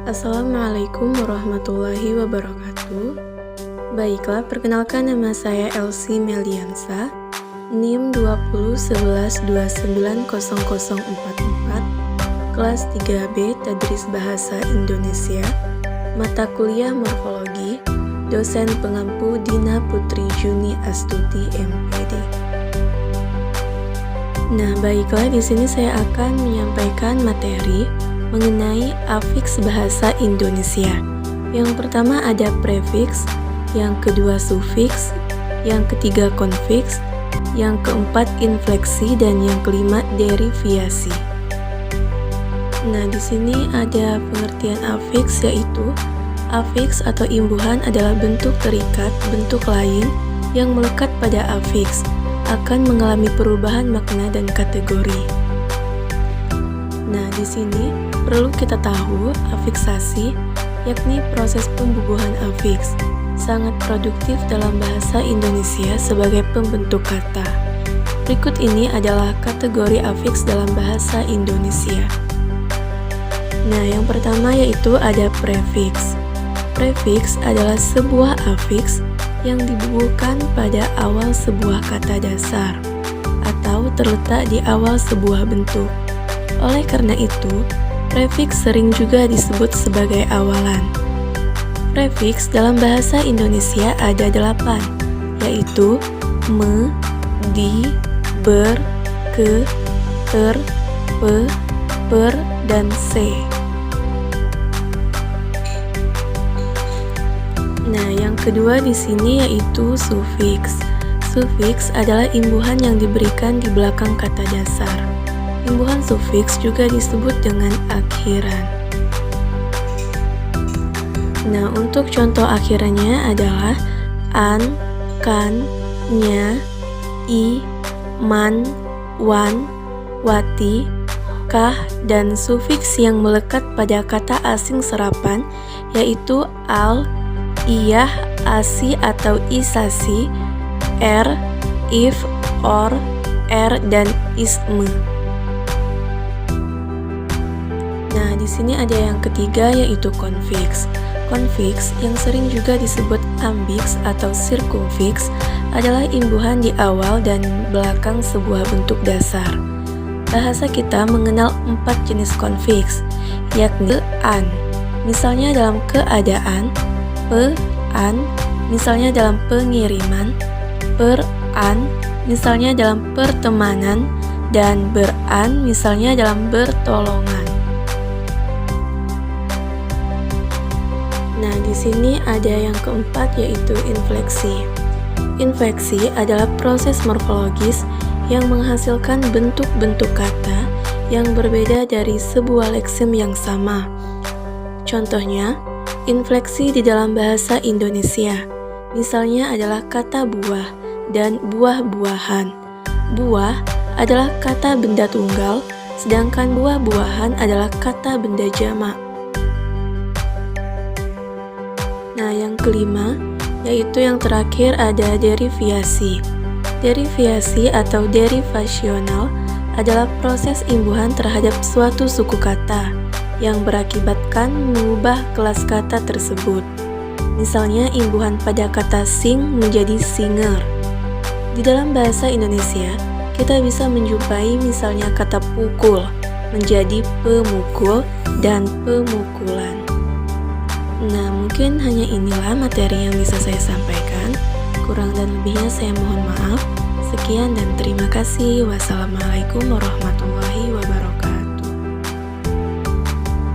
Assalamualaikum warahmatullahi wabarakatuh. Baiklah, perkenalkan nama saya Elsie Meliansa, NIM 2011290044, kelas 3B Tadris Bahasa Indonesia, mata kuliah Morfologi, dosen pengampu Dina Putri Juni Astuti MPD. Nah, baiklah, di sini saya akan menyampaikan materi mengenai afiks bahasa Indonesia. Yang pertama ada prefiks, yang kedua sufiks, yang ketiga konfiks, yang keempat infleksi, dan yang kelima deriviasi. Nah, di sini ada pengertian afiks, yaitu afiks atau imbuhan adalah bentuk terikat, bentuk lain yang melekat pada afiks, akan mengalami perubahan makna dan kategori. Nah, di sini perlu kita tahu afiksasi, yakni proses pembubuhan afiks, sangat produktif dalam bahasa Indonesia sebagai pembentuk kata. Berikut ini adalah kategori afiks dalam bahasa Indonesia. Nah, yang pertama yaitu ada prefiks. Prefiks adalah sebuah afiks yang dibubuhkan pada awal sebuah kata dasar atau terletak di awal sebuah bentuk. Oleh karena itu, prefiks sering juga disebut sebagai awalan. Prefiks dalam bahasa Indonesia ada 8, yaitu me, di, ber, ke, ter, pe, per, dan se. Nah, yang kedua di sini yaitu sufiks. Sufiks adalah imbuhan yang diberikan di belakang kata dasar. Imbuhan sufiks juga disebut dengan akhiran. Nah, untuk contoh akhirannya adalah an, kan, nya, i, man, wan, wati, kah, dan sufiks yang melekat pada kata asing serapan yaitu al, iyah, asi atau isasi, er, if, or, er, dan isme. Nah, di sini ada yang ketiga yaitu konfiks. Konfiks yang sering juga disebut ambiks atau sirkumfiks adalah imbuhan di awal dan belakang sebuah bentuk dasar. Bahasa kita mengenal 4 jenis konfiks, yakni an, misalnya dalam keadaan, pe-an, misalnya dalam pengiriman, per-an, misalnya dalam pertemanan, dan ber-an, misalnya dalam bertolongan. Nah, di sini ada yang keempat yaitu infleksi. Infleksi adalah proses morfologis yang menghasilkan bentuk-bentuk kata yang berbeda dari sebuah leksim yang sama. Contohnya, infleksi di dalam bahasa Indonesia, misalnya adalah kata buah dan buah-buahan. Buah adalah kata benda tunggal, sedangkan buah-buahan adalah kata benda jamak. Nah, yang kelima, yaitu yang terakhir ada deriviasi. Deriviasi atau derivasional adalah proses imbuhan terhadap suatu suku kata yang berakibatkan mengubah kelas kata tersebut. Misalnya imbuhan pada kata sing menjadi singer. Di dalam bahasa Indonesia, kita bisa menjumpai misalnya kata pukul menjadi pemukul dan pemukulan. Nah, mungkin hanya inilah materi yang bisa saya sampaikan. Kurang dan lebihnya saya mohon maaf. Sekian dan terima kasih. Wassalamualaikum warahmatullahi wabarakatuh.